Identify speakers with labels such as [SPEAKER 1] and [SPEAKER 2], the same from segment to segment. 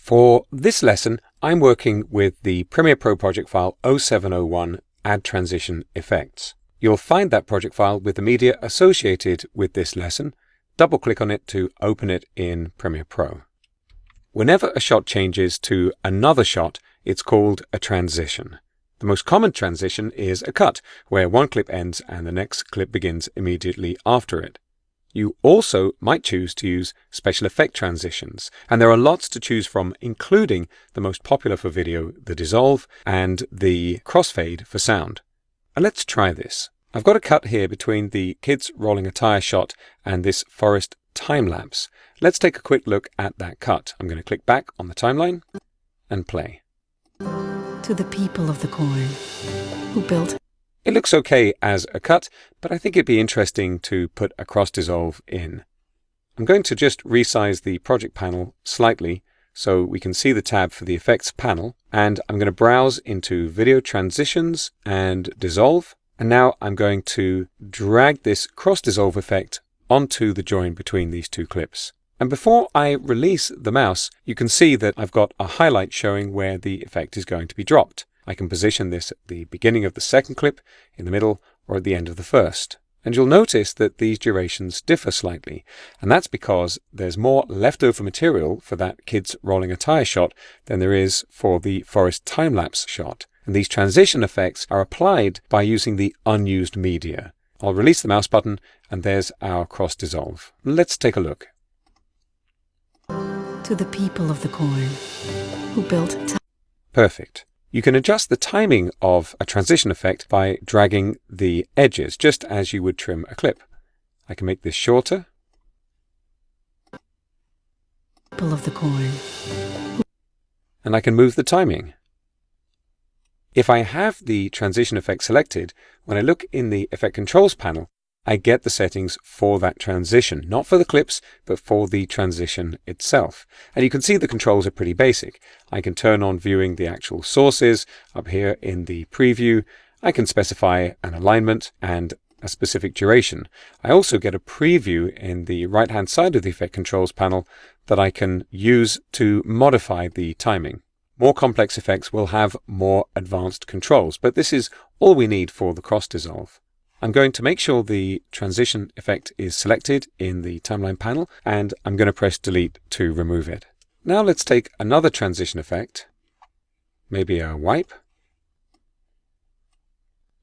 [SPEAKER 1] For this lesson, I'm working with the Premiere Pro project file 0701 Add Transition Effects. You'll find that project file with the media associated with this lesson. Double-click on it to open it in Premiere Pro. Whenever a shot changes to another shot, it's called a transition. The most common transition is a cut, where one clip ends and the next clip begins immediately after it. You also might choose to use special effect transitions, and there are lots to choose from, including the most popular for video, the dissolve, and the crossfade for sound. And let's try this. I've got a cut here between the kids rolling a tire shot and this forest time lapse. Let's take a quick look at that cut. I'm going to click back on the timeline and play.
[SPEAKER 2] To the people of the corn who built.
[SPEAKER 1] It looks okay as a cut, but I think it'd be interesting to put a cross dissolve in. I'm going to just resize the project panel slightly so we can see the tab for the effects panel, and I'm going to browse into video transitions and dissolve, and now I'm going to drag this cross dissolve effect onto the join between these two clips. And before I release the mouse, you can see that I've got a highlight showing where the effect is going to be dropped. I can position this at the beginning of the second clip, in the middle, or at the end of the first. And you'll notice that these durations differ slightly, and that's because there's more leftover material for that kids rolling a tire shot than there is for the forest time-lapse shot. And these transition effects are applied by using the unused media. I'll release the mouse button, and there's our cross dissolve. Let's take a look.
[SPEAKER 2] To the people of the corn who built.
[SPEAKER 1] Perfect. You can adjust the timing of a transition effect by dragging the edges, just as you would trim a clip. I can make this shorter.
[SPEAKER 2] People of the corn.
[SPEAKER 1] And I can move the timing. If I have the transition effect selected, when I look in the Effect Controls panel, I get the settings for that transition, not for the clips, but for the transition itself. And you can see the controls are pretty basic. I can turn on viewing the actual sources up here in the preview. I can specify an alignment and a specific duration. I also get a preview in the right-hand side of the Effect Controls panel that I can use to modify the timing. More complex effects will have more advanced controls, but this is all we need for the cross dissolve. I'm going to make sure the transition effect is selected in the timeline panel, and I'm going to press delete to remove it. Now let's take another transition effect, maybe a wipe,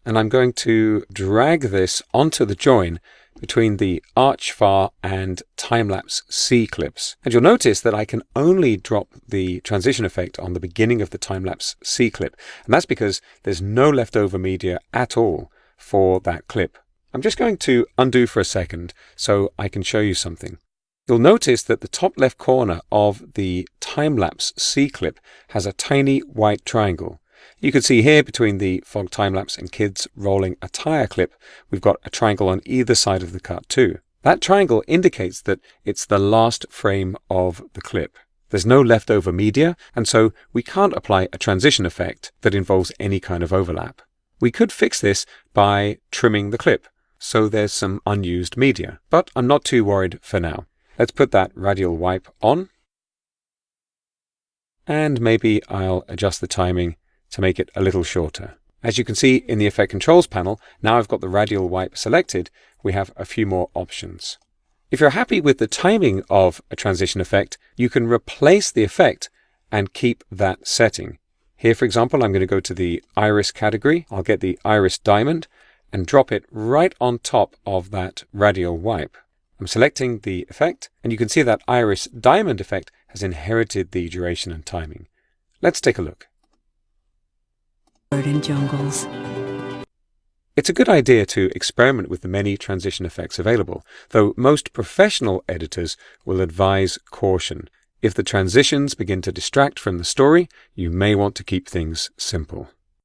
[SPEAKER 1] and I'm going to drag this onto the join between the arch far and time-lapse C clips. And you'll notice that I can only drop the transition effect on the beginning of the time-lapse C clip, and that's because there's no leftover media at all for that clip. I'm just going to undo for a second so I can show you something. You'll notice that the top left corner of the time-lapse C clip has a tiny white triangle. You can see here between the fog time-lapse and kids rolling a tire clip, we've got a triangle on either side of the cut too. That triangle indicates that it's the last frame of the clip. There's no leftover media, and so we can't apply a transition effect that involves any kind of overlap. We could fix this by trimming the clip, so there's some unused media, but I'm not too worried for now. Let's put that radial wipe on, and maybe I'll adjust the timing to make it a little shorter. As you can see in the Effect Controls panel, now I've got the radial wipe selected, we have a few more options. If you're happy with the timing of a transition effect, you can replace the effect and keep that setting. Here, for example, I'm going to go to the iris category. I'll get the iris diamond and drop it right on top of that radial wipe. I'm selecting the effect, and you can see that iris diamond effect has inherited the duration and timing. Let's take a look.
[SPEAKER 2] In jungles.
[SPEAKER 1] It's a good idea to experiment with the many transition effects available, though most professional editors will advise caution. If the transitions begin to distract from the story, you may want to keep things simple.